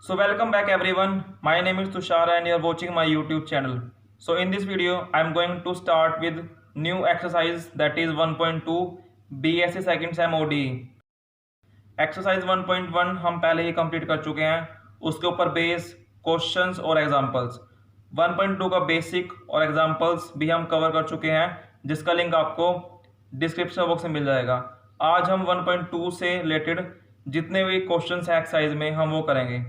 So welcome back everyone. My name is Tushar and you're watching my YouTube channel. So in this video I'm going to start with new exercise that is 1.2 BSc second sem ODE. Exercise 1.1 हम पहले ही complete कर चुके हैं, उसके ऊपर base questions और examples. 1.2 का basic और एग्जांपल्स भी हम कवर कर चुके हैं, जिसका लिंक आपको डिस्क्रिप्शन बॉक्स में मिल जाएगा। आज हम 1.2 से रिलेटेड जितने भी क्वेश्चंस हैं एक्सरसाइज में हम वो करेंगे।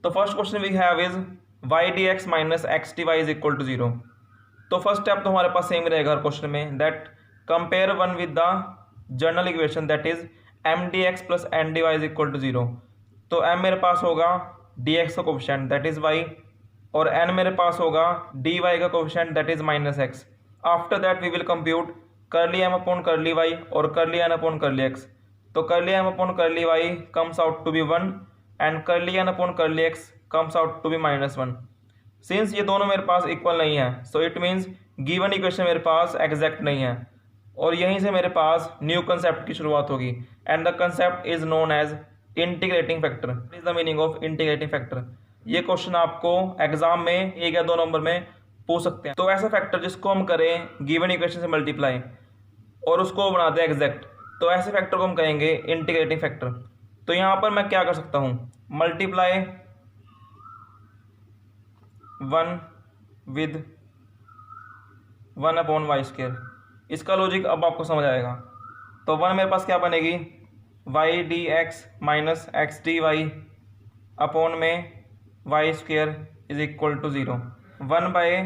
तो first question we have is y d x minus x d y is equal to zero. तो फर्स्ट स्टेप तो हमारे पास सेम रहेगा हर क्वेश्चन में, that compare one with the general equation that is m d x plus n d y is equal to zero. तो m मेरे पास होगा डी एक्स का कोफिशिएंट दैट इज वाई, और एन मेरे पास होगा डी वाई का coefficient that is minus x. After that we will compute curly m upon curly y और curly n upon curly x. तो curly m upon curly y comes out to be one and curly n upon curly x comes out to be minus one. Since ये दोनों मेरे पास equal नहीं है, so it means given equation मेरे पास exact नहीं है, और यहीं से मेरे पास न्यू कंसेप्ट की शुरुआत होगी and the concept is known as integrating factor. Is the meaning of integrating factor. ये क्वेश्चन आपको एग्जाम में 1 या 2 नंबर में पूछ सकते हैं। तो ऐसा फैक्टर जिसको हम करें गिवन इक्वेशन से मल्टीप्लाई और उसको बना दें एग्जैक्ट, तो ऐसे फैक्टर को हम कहेंगे इंटीग्रेटिंग फैक्टर। तो यहाँ पर मैं क्या कर सकता हूँ, multiply one with one upon y square. इसका लॉजिक अब आपको समझ आएगा। तो वन मेरे पास क्या बनेगी, y d x minus x d y upon में y square is equal to zero. One by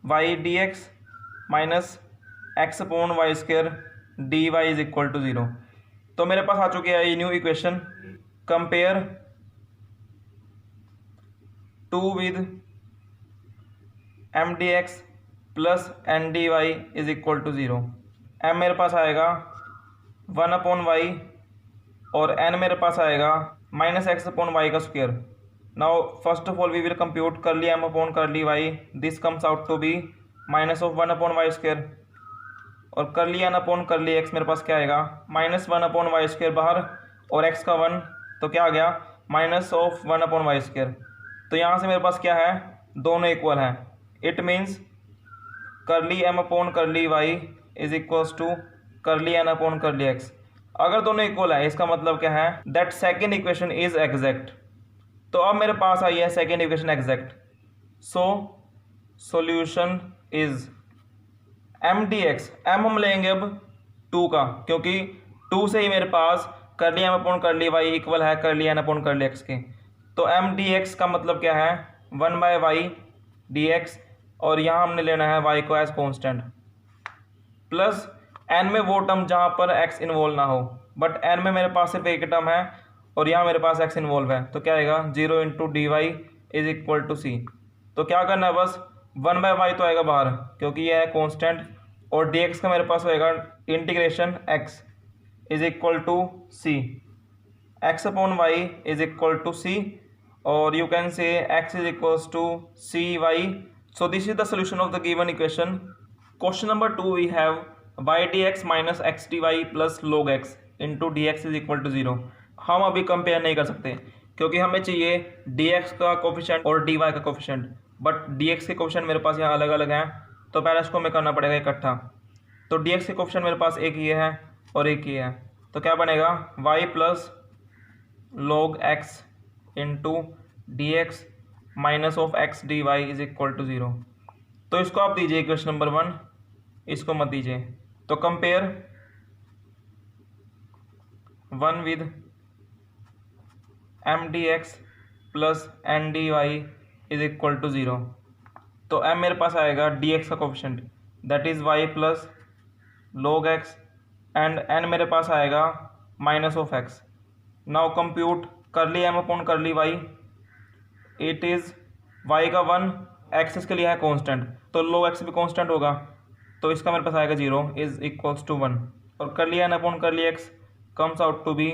y d x minus x upon y square d y is equal to zero. तो मेरे पास आ चुकी है ये new equation, compare to with m d x plus n d y is equal to zero. M मेरे पास आएगा वन अपॉन वाई और एन मेरे पास आएगा माइनस एक्स अपॉन वाई का square. Now first of all we will compute curly m upon curly y, this comes out to be minus of one upon y square, और curly n upon curly x मेरे पास क्या आएगा, minus one upon y square बाहर और x का one, तो क्या आ गया minus of one upon y square. तो यहाँ से मेरे पास क्या है, दोनों इक्वल हैं। It means curly m upon curly y is equals to curly n upon curly x. अगर दोनों इक्वल है इसका मतलब क्या है, that second equation is exact. तो अब मेरे पास आई है second equation exact. So solution is m d x, m हम लेंगे अब 2 का, क्योंकि 2 से ही मेरे पास करली m upon curly Y equal है करली एन अपॉन करली एक्स के। तो एम डी एक्स का मतलब क्या है, one by y d x, और यहाँ हमने लेना है वाई को एज कॉन्स्टेंट, प्लस एन में वो टर्म जहाँ पर एक्स इन्वॉल्व ना हो, बट एन में मेरे पास सिर्फ एक टर्म है और यहाँ मेरे पास एक्स इन्वॉल्व है। तो क्या आएगा, 0 into d y is equal to c. तो क्या करना है, बस वन बाय वाई तो आएगा बाहर क्योंकि यह है कॉन्स्टेंट, और डी एक्स का मेरे पास होएगा integration x is equal to c, x upon y is equal to c, और you can say x is equals to c y. So this is the solution of the given equation. Question number 2 we have y dx minus x dy plus log x into dx is equal to 0. हम अभी compare नहीं कर सकते क्योंकि हमें चाहिए dx का coefficient और dy का कोफिशिएंट, बट dx के कोफिशिएंट मेरे पास यहाँ अलग अलग हैं, तो पहले इसको हमें करना पड़ेगा इकट्ठा। तो dx के कोफिशिएंट मेरे पास एक ये है और एक ये है, तो क्या बनेगा y plus log x into d x minus of x d y is equal to 0। तो इसको आप दीजिए इक्वेशन नंबर 1, इसको मत दीजिए। तो compare 1 with m d x plus n d y is equal to 0। तो एम मेरे पास आएगा डी एक्स का coefficient that is y plus log x, and n मेरे पास आएगा minus of x. Now compute curly m upon curly y, it is y का 1, x इसके लिए है कांस्टेंट, तो लो एक्स भी कांस्टेंट होगा, तो इसका मेरे पास आएगा 0 इज इक्वल्स टू 1, और curly n upon curly x comes out to be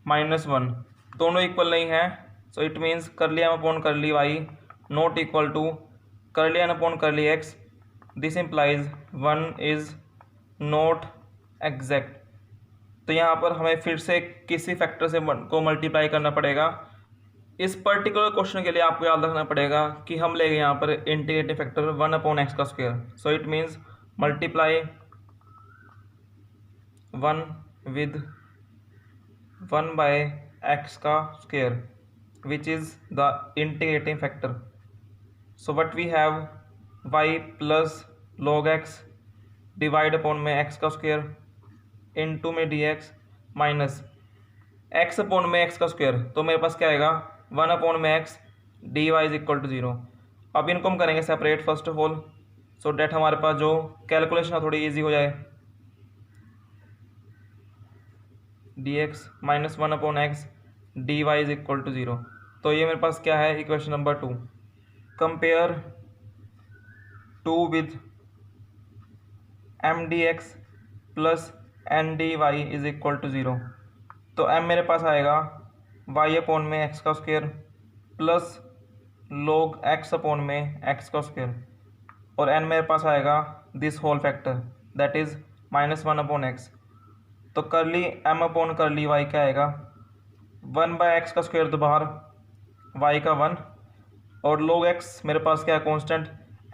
-1। दोनों इक्वल नहीं है, so it means curly m upon curly y not equal to curly n upon curly x. This implies 1 is not exact. तो यहाँ पर हमें फिर से किसी फैक्टर से 1 को मल्टीप्लाई करना पड़ेगा, इस पर्टिकुलर क्वेश्चन के लिए आपको याद रखना पड़ेगा कि हम लेंगे यहाँ पर इंटीग्रेटिंग फैक्टर 1/x का square. So it means multiply 1 with 1/x का square which is the integrating factor. So what we have y plus log x divide upon में x का स्क्वायर इनटू में dx माइनस x अपॉन में x का square, तो मेरे पास क्या आएगा 1/x dy is equal to 0। अब इनको हम करेंगे separate first of all, so that हमारे पास जो कैलकुलेशन है थोड़ी इजी हो जाए। dx minus 1/x dy is equal to 0। तो ये मेरे पास क्या है, equation number 2। Compare 2 with m dx plus n dy is equal to 0। तो m मेरे पास आएगा y अपॉन में x का square plus log x upon में x का स्क्वायर, और n मेरे पास आएगा this whole factor that is -1/x। तो करली m अपॉन करली y क्या आएगा 1/x का स्क्वायर तो बाहर, y का 1, और log x मेरे पास क्या है कांस्टेंट,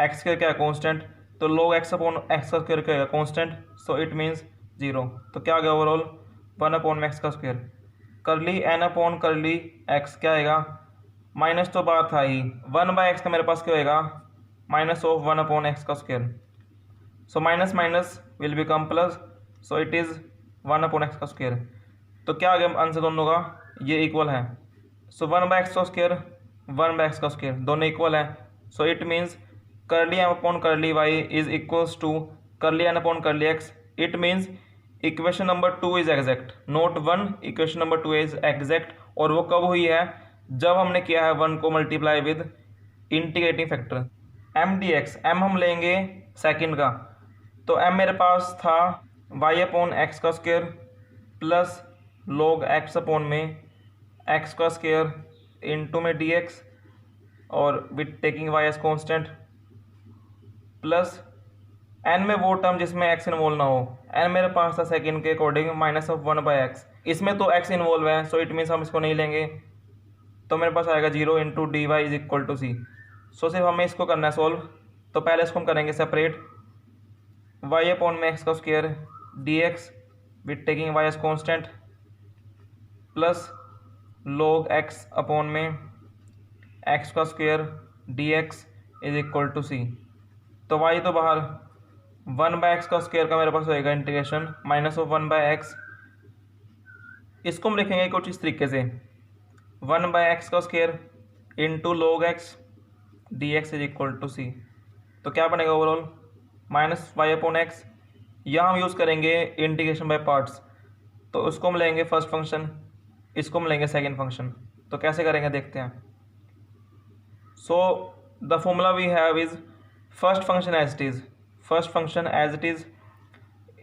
x का क्या है कांस्टेंट, तो log x अपॉन x का स्क्वायर क्या है कांस्टेंट, सो इट मीन्स 0। तो क्या आ गया ओवरऑल 1/x का स्क्वायर। करली n अपॉन करली x क्या आएगा, माइनस तो बाहर था ही, 1/x का मेरे पास क्या होएगा माइनस ऑफ 1/x का square. So minus minus will become plus, so it is 1/x का स्क्वायर। तो क्या आ गया आंसर दोनों का, ये इक्वल है। सो 1/x का स्क्वायर 1/x का स्क्वायर दोनों इक्वल है। सो इट मीन्स करली m upon curly y is equals to curly n upon curly x। It means equation number 2 is exact, note 1, equation number 2 is exact. और वो कब हुई है, जब हमने किया है 1 को multiply with integrating factor m dx। m हम लेंगे सेकंड का, तो m मेरे पास था y अपॉन x का square plus log x upon में x का स्क्वायर इनटू में dx, और with taking y as constant, plus n में वो टर्म जिसमें x इन्वॉल्व ना हो। n मेरे पास था सेकंड के अकॉर्डिंग माइनस ऑफ 1/x, इसमें तो x इन्वॉल्व है, सो इट मीन्स हम इसको नहीं लेंगे। तो मेरे पास आएगा 0 into d y is equal to c. So सिर्फ हमें इसको करना है सॉल्व। तो पहले इसको हम करेंगे सेपरेट, y अपॉन में x का square dx with taking y as constant plus log x upon में x का square dx is equal to c. तो y तो बाहर, 1/x का स्क्वायर का मेरे पास होएगा इंटीग्रेशन माइनस ऑफ 1/x। इसको हम लिखेंगे कुछ इस तरीके से 1/x का square into log x dx is equal to c. तो क्या बनेगा overall minus y upon x। यहाँ हम यूज़ करेंगे इंटीग्रेशन बाय पार्ट्स, तो उसको हम लेंगे फर्स्ट फंक्शन, इसको हम लेंगे सेकेंड फंक्शन। तो कैसे करेंगे देखते हैं। So the formula we have is first function as it is, first function as it is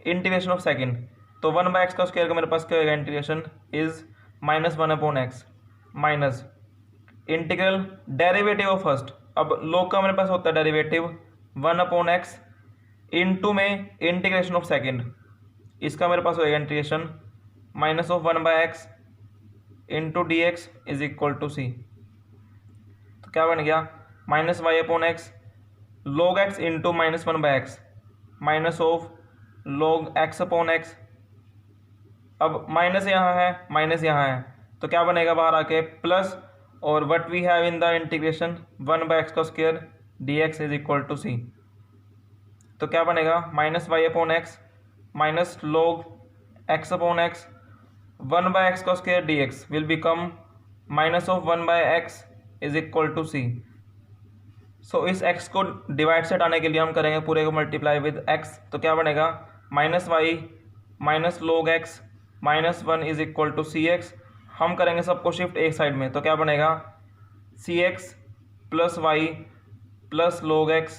integration of second. तो 1/x का स्क्वायर का मेरे पास क्या होगा integration is -1/x minus integral derivative of first. अब log का मेरे पास होता है डेरिवेटिव 1/x इनटू में इंटीग्रेशन ऑफ सेकेंड, इसका मेरे पास होएगा integration minus of 1/x into dx is equal to c. तो क्या बन गया minus y upon x log x into minus 1/x minus of log x upon x. अब माइनस यहाँ है माइनस यहाँ है, तो क्या बनेगा बाहर आके प्लस, और what we have in the integration 1/x का square dx is equal to c. तो क्या बनेगा minus y upon x minus log x upon x 1/x का square dx will become minus of 1/x is equal to c. So इस x को divide से हटाने के लिए हम करेंगे पूरे को मल्टीप्लाई विद x। तो क्या बनेगा minus y minus log x minus 1 is equal to c x. हम करेंगे सबको शिफ्ट एक साइड में, तो क्या बनेगा c x plus y plus log x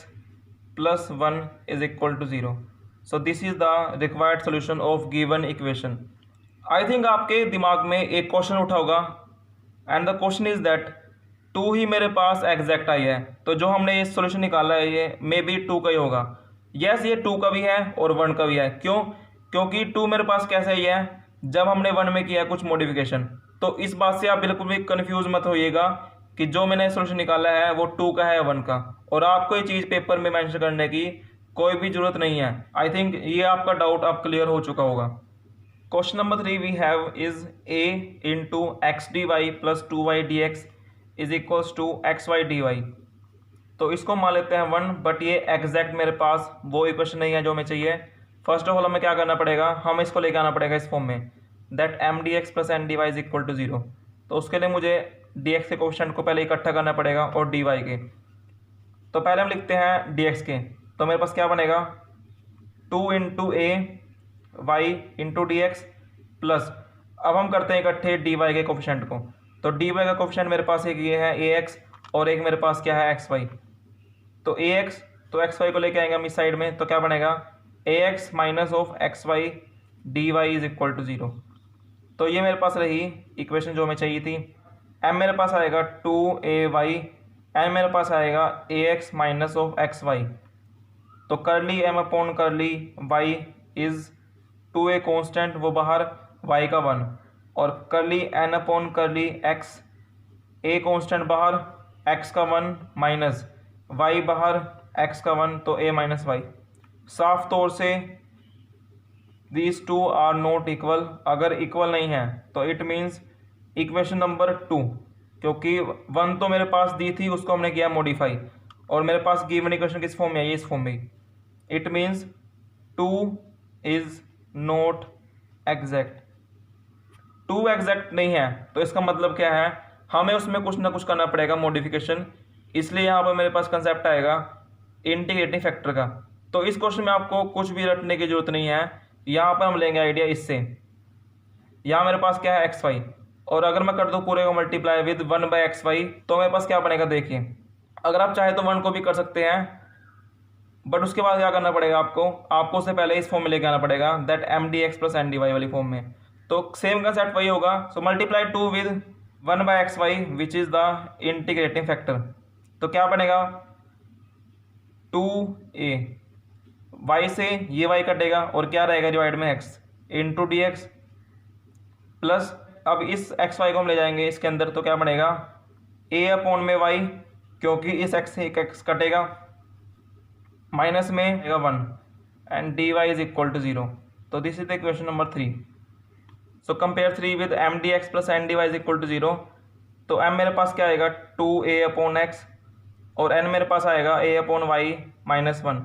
plus 1 is equal to 0। So this is the required solution of given equation. I think आपके दिमाग में एक क्वेश्चन उठा होगा, and the question is that 2 ही मेरे पास एग्जैक्ट आई है, तो जो हमने ये सोल्यूशन निकाला है ये मे बी 2 का ही होगा। यस ये 2 का भी है और 1 का भी है। क्यों? क्योंकि 2 मेरे पास कैसे ही है जब हमने 1 में किया कुछ मॉडिफिकेशन, तो इस बात से आप बिल्कुल भी कंफ्यूज मत होइएगा कि जो मैंने सोल्यूशन निकाला है वो 2 का है या 1 का, और आपको ये चीज़ पेपर में मेंशन करने की कोई भी जरूरत नहीं है। आई थिंक ये आपका डाउट अब क्लियर हो चुका होगा। Question number 3 we have is a into x d y plus 2y dx is equals to x y d y. तो इसको मान लेते हैं 1, बट ये एग्जैक्ट मेरे पास वो इक्वेशन नहीं है जो हमें चाहिए। फर्स्ट ऑफ ऑल हमें क्या करना पड़ेगा, हमें इसको लेके आना पड़ेगा इस फॉर्म में, that m d x plus n d y is equal to 0। तो उसके लिए मुझे डी एक्स के कोफिशिएंट को पहले इकट्ठा करना पड़ेगा और डी वाई के। तो पहले हम लिखते हैं डी एक्स के, तो मेरे पास क्या बनेगा 2 into a y into d x plus, अब हम करते हैं इकट्ठे डी वाई के कोफिशिएंट को। तो डी वाई का कोफिशिएंट मेरे पास एक ये है ए एक्स और एक मेरे पास क्या है एक्स वाई। तो ए एक्स तो एक्स वाई को लेके आएंगे हम इस साइड में, तो क्या बनेगा a x minus of x y d y is equal to 0। तो ये मेरे पास रही इक्वेशन जो हमें चाहिए थी। एम मेरे पास आएगा 2ay, एन मेरे पास आएगा a x minus of x y. तो curly m upon curly y is 2a constant, वो बाहर y का 1, और curly n upon curly x, a constant बाहर x का 1 माइनस y बाहर x का 1, तो a माइनस वाई। साफ तौर से these two are not equal, अगर इक्वल नहीं है तो इट मीन्स इक्वेशन नंबर 2, क्योंकि 1 तो मेरे पास दी थी उसको हमने किया मॉडिफाई, और मेरे पास गिवन इक्वेशन किस फॉर्म में है, ये इस फॉर्म में। It means 2 is not exact. 2 exact नहीं है, तो इसका मतलब क्या है, हमें उसमें कुछ ना कुछ करना पड़ेगा मॉडिफिकेशन। इसलिए यहाँ पर मेरे पास कंसेप्ट आएगा इंटीग्रेटिंग फैक्टर का। तो इस क्वेश्चन में आपको कुछ भी रटने की जरूरत नहीं है, यहाँ पर हम लेंगे आइडिया इससे। यहाँ मेरे पास क्या है एक्स वाई, और अगर मैं कर दूँ पूरे को multiply with 1 by x y, तो मेरे पास क्या बनेगा देखिए। अगर आप चाहे तो 1 को भी कर सकते हैं, बट उसके बाद क्या करना पड़ेगा आपको उससे पहले इस फॉर्म में लेके आना पड़ेगा, that m d x plus n d y वाली फॉर्म में। तो सेम कंसेप्ट वही होगा। So multiply 2 with 1 by x y which is the integrating factor. तो क्या बनेगा 2a, y से ये y कटेगा और क्या रहेगा डिवाइड में x into d x plus, अब इस एक्स वाई को हम ले जाएंगे इसके अंदर, तो क्या बनेगा a अपॉन में y, क्योंकि इस x से एक x कटेगा, माइनस में 1 and d y is equal to 0। तो this is the equation number 3। So compare 3 with m d x plus n d y is equal to 0। तो m मेरे पास क्या आएगा 2a अपॉन एक्स, और n मेरे पास आएगा a अपॉन वाई माइनस 1।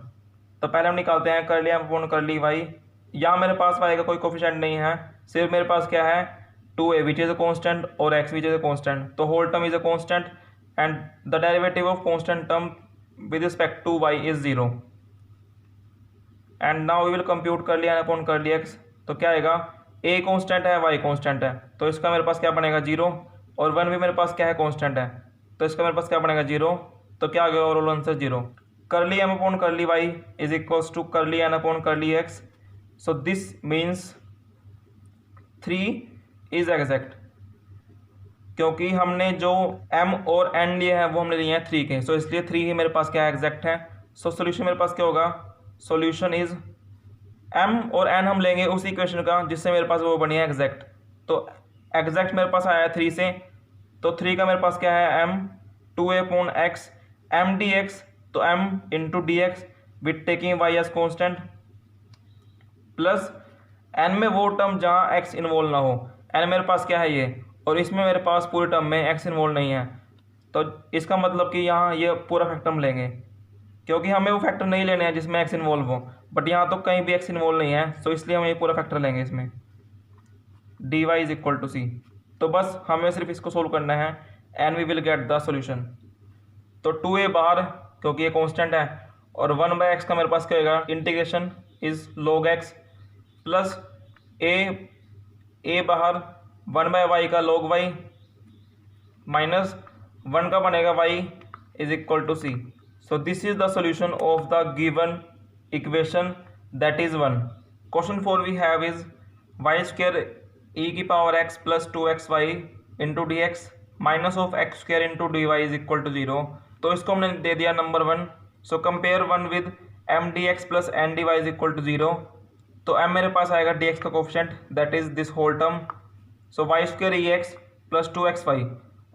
तो पहले हम निकालते हैं कर लिया अपॉन कर ली वाई। यहाँ मेरे पास y का कोई कोफिशिएंट नहीं है, सिर्फ मेरे पास क्या है 2a which is a constant और x which is a constant. तो whole term is a constant and the derivative of constant term with respect to y is 0। And now we will compute कर लिया upon कर लिया x। तो क्या आएगा a constant है y कॉन्स्टेंट है, तो इसका मेरे पास क्या बनेगा 0, और 1 भी मेरे पास क्या है कॉन्स्टेंट है, तो इसका मेरे पास क्या बनेगा 0। तो क्या आ गया ओवरऑल आंसर 0। करली m upon curly y is equals to curly n upon curly x. So this means 3 is exact, क्योंकि हमने जो m और n लिए हैं वो हमने लिए हैं 3 के, सो इसलिए 3 ही मेरे पास क्या एग्जैक्ट है। सो सोल्यूशन मेरे पास क्या होगा, सोल्यूशन इज m और n हम लेंगे उसी इक्वेशन का जिससे मेरे पास वो बनी है एग्जैक्ट। तो एग्जैक्ट मेरे पास आया है 3 से, तो 3 का मेरे पास क्या है m 2a upon x m d x, तो m into d x with taking y as constant, plus n में वो टर्म जहाँ x इन्वॉल्व ना हो। n मेरे पास क्या है ये, और इसमें मेरे पास पूरे टर्म में x इन्वॉल्व नहीं है, तो इसका मतलब कि यहाँ ये पूरा फैक्टर हम लेंगे, क्योंकि हमें वो फैक्टर नहीं लेने हैं जिसमें x इन्वॉल्व हो, बट यहाँ तो कहीं भी x इन्वॉल्व नहीं है, तो इसलिए हम ये पूरा फैक्टर लेंगे इसमें। D y is equal to c. तो बस हमें सिर्फ इसको सोल्व करना है and we will get the solution. तो 2a बाहर क्योंकि ये कांस्टेंट है, और 1 बाई एक्स का मेरे पास क्या होगा, integration is log x plus a बाहर 1 बाई वाई का log y माइनस 1 का बनेगा y is equal to c. So this is the solution of the given equation that is 1। Question 4 we have is y square e की power x plus 2xy into d x minus of x square into d y is equal to 0। तो इसको हमने दे दिया number 1। So compare 1 with m d x plus n d y is equal to 0। तो m मेरे पास आएगा d x का coefficient that is this whole term. So y square e x plus 2xy,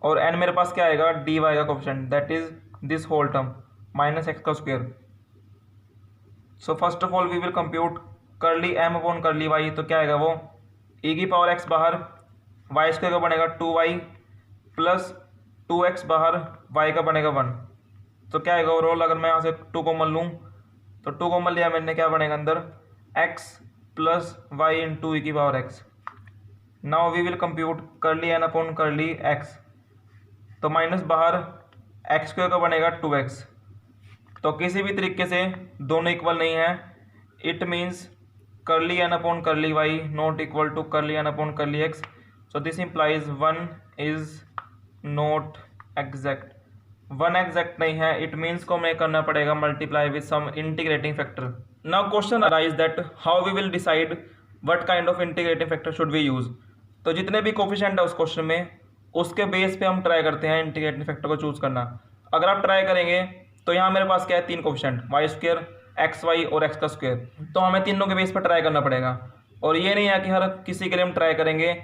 और n मेरे पास क्या आएगा, dy का coefficient, that is this whole term minus x का square. So first of all we will compute curly m upon curly y, तो क्या आएगा वो e की पावर x बाहर, y स्क्वायर का बनेगा 2y प्लस 2x बाहर, y का बनेगा 1। तो क्या आएगा ओवरऑल, अगर मैं यहाँ से 2 कॉमन लूँ तो 2 कॉमन लिया मैंने, क्या बनेगा अंदर x plus y into e की power x। Now we will compute curly n upon curly x, तो माइनस बाहर x स्क्वायर का बनेगा 2x। तो किसी भी तरीके से दोनों इक्वल नहीं है, it means curly n upon curly y not equal to curly n upon curly x। So this implies 1 is not exact, 1 exact नहीं है, इट मीन्स को हमें करना पड़ेगा multiply with some integrating factor. Now question arise that how we will decide what kind of integrating factor should we use. तो जितने भी coefficient है उस क्वेश्चन में, उसके बेस पे हम ट्राई करते हैं इंटीग्रेटिंग फैक्टर को चूज करना। अगर आप ट्राई करेंगे तो यहाँ मेरे पास क्या है, 3 coefficient y square, x y और एक्स का स्क्वायर, तो हमें तीनों के बेस पर ट्राई करना पड़ेगा। और ये नहीं है कि हर किसी के लिए हम ट्राई करेंगे,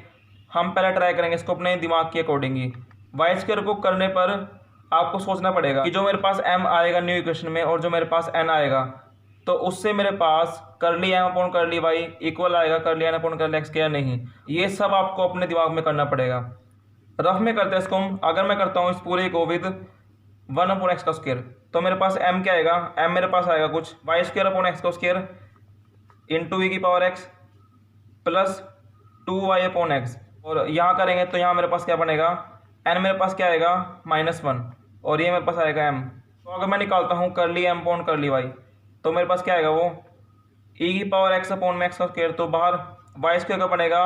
हम पहले ट्राई करेंगे इसको अपने दिमाग के अकॉर्डिंग ही। वाई स्क्वायर को करने पर आपको सोचना पड़ेगा कि जो मेरे पास m आएगा न्यू इक्वेशन में और जो मेरे पास n आएगा, तो उससे मेरे पास करली m upon curly y equal आएगा करली n अपॉन करली x, क्या नहीं, ये सब आपको अपने दिमाग में करना पड़ेगा। रफ में करते हैं इसको हम। अगर मैं करता हूँ इस पूरे को विद 1 अपॉन एक्स का स्क्वायर, तो मेरे पास m क्या आएगा, m मेरे पास आएगा कुछ वाई स्क्वायर अपॉन एक्स का स्क्वायर इंटू ई की power x plus 2y upon x. और यहाँ करेंगे तो यहाँ मेरे पास क्या बनेगा, n मेरे पास क्या आएगा -1, और ये मेरे पास आएगा m। तो अगर मैं निकालता हूँ करली m अपॉन करली y, तो मेरे पास क्या आएगा वो e की पावर x अपॉन में एक्स का स्क्वायर, तो बाहर y स्क्वायर का बनेगा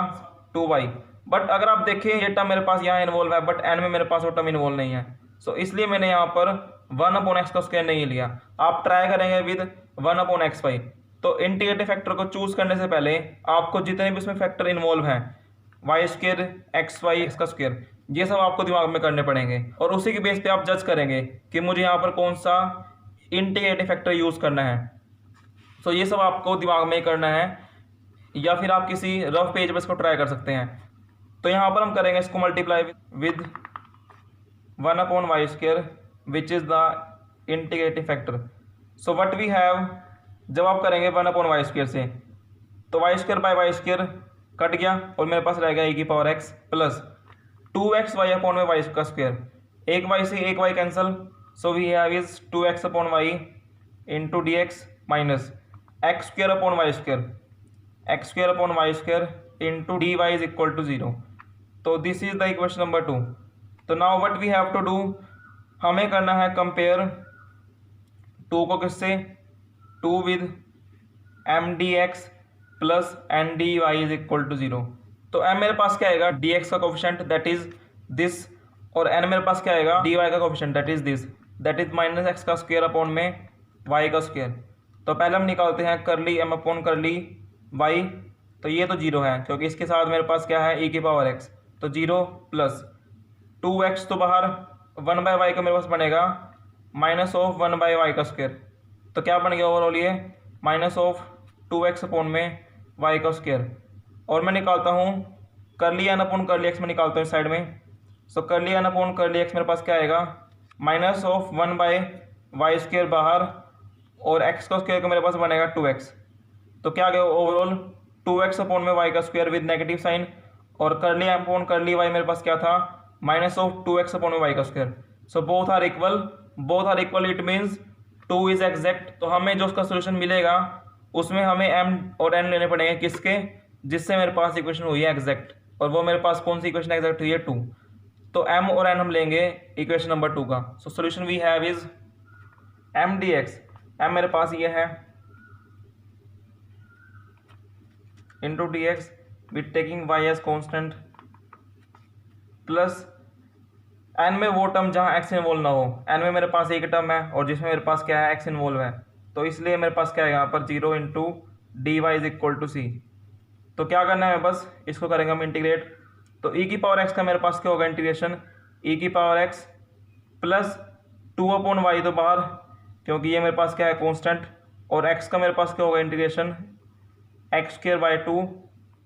2y। बट अगर आप देखें ये टर्म मेरे पास यहाँ इन्वॉल्व है, बट n में मेरे पास वो टर्म इन्वॉल्व नहीं है, सो इसलिए मैंने यहाँ पर 1 अपॉन एक्स का स्क्वायर नहीं लिया। आप ट्राई करेंगे विद 1 अपॉन एक्स वाई। तो इंटीग्रेटिंग फैक्टर को चूज करने से पहले आपको जितने भी इसमें फैक्टर इन्वॉल्व हैं, y square, x y, x का स्क्वायर, ये सब आपको दिमाग में करने पड़ेंगे, और उसी के बेस पे आप जज करेंगे कि मुझे यहाँ पर कौन सा इंटीग्रेटिंग फैक्टर यूज़ करना है। सो ये सब आपको दिमाग में करना है, या फिर आप किसी रफ पेज पर इसको ट्राई कर सकते हैं। तो यहाँ पर हम करेंगे इसको multiply with 1 upon y square which is the integrating factor. So what we have, जब आप करेंगे 1 अपॉन वाई स्क्वायर से, तो y square by y square cut गया और मेरे पास रह गया e की power x plus 2x y upon में वाई का स्क्वायर, एक वाई से एक y cancel, so we have is 2x upon y into d x minus x square upon y square, x square upon y square into d y is equal to 0। तो this is the equation number 2। तो now what we have to do, हमें करना है compare 2 को किससे, 2 with m d x plus n d y is equal to 0। तो m मेरे पास क्या आएगा, डी एक्स का कोफिशिएंट दैट इज दिस, और n मेरे पास क्या आएगा, डी वाई का coefficient that is this, that is minus x का स्क्वायर अपॉन में y का स्क्वायर। तो पहले हम निकालते हैं करली m अपॉन करली y, तो ये तो 0 है क्योंकि इसके साथ मेरे पास क्या है e की पावर x, तो 0 प्लस 2x, तो बाहर 1 बाय वाई का मेरे पास बनेगा माइनस ऑफ 1 बाय वाई का स्क्वायर। तो क्या बन गया ओवरऑल, ये माइनस ऑफ 2x अपॉन में y का स्क्वायर। और मैं निकालता हूँ करली n अपॉन करली x में निकालता हूँ इस साइड में। सो करली n अपॉन करली x मेरे पास क्या आएगा, minus of 1 by y square बाहर, और x का स्क्वायर का मेरे पास बनेगा 2x। तो क्या आ गया ओवरऑल 2x अपॉन में y का स्क्वायर विद नेगेटिव साइन, और करली m अपॉन करली y मेरे पास क्या था, माइनस ऑफ 2x अपॉन में y का square. So both are equal, it means 2 is exact. तो हमें जो उसका सोल्यूशन मिलेगा उसमें हमें m और n लेने पड़ेंगे, किसके, जिससे मेरे पास इक्वेशन हुई है एग्जैक्ट, और वो मेरे पास कौन सी इक्वेशन एग्जैक्ट हुई है, 2। तो m और n हम लेंगे इक्वेशन नंबर 2 का। So solution we have is m dx, m मेरे पास ये है into d x with taking y as constant, plus n में वो टर्म जहाँ x इन्वॉल्व ना हो, n में मेरे पास एक टर्म है और जिसमें मेरे पास क्या है, x इन्वॉल्व है, तो इसलिए मेरे पास क्या है यहाँ पर 0 into d y is equal to c. तो क्या करना है, बस इसको करेंगे हम इंटीग्रेट। तो e की पावर x का मेरे पास क्या होगा इंटीग्रेशन, e की power x plus 2 upon y, तो बाहर क्योंकि ये मेरे पास क्या है कांस्टेंट, और x का मेरे पास क्या होगा integration x square by 2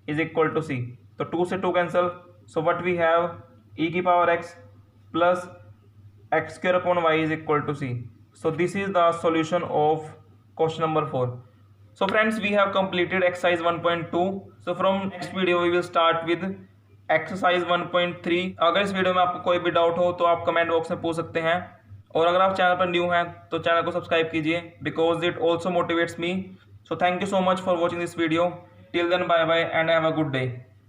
is equal to c. तो 2 से 2 cancel, so what we have e की power x plus x square upon y is equal to c. So this is the solution of question number 4. So friends, we have completed exercise 1.2. So from next video we will start with exercise 1.3. अगर इस video में आपको कोई भी doubt हो तो आप comment box में पूछ सकते हैं, और अगर आप चैनल पर न्यू हैं तो चैनल को सब्सक्राइब कीजिए because it also motivates me. So thank you so much for watching this video. Till then, bye bye and have a good day.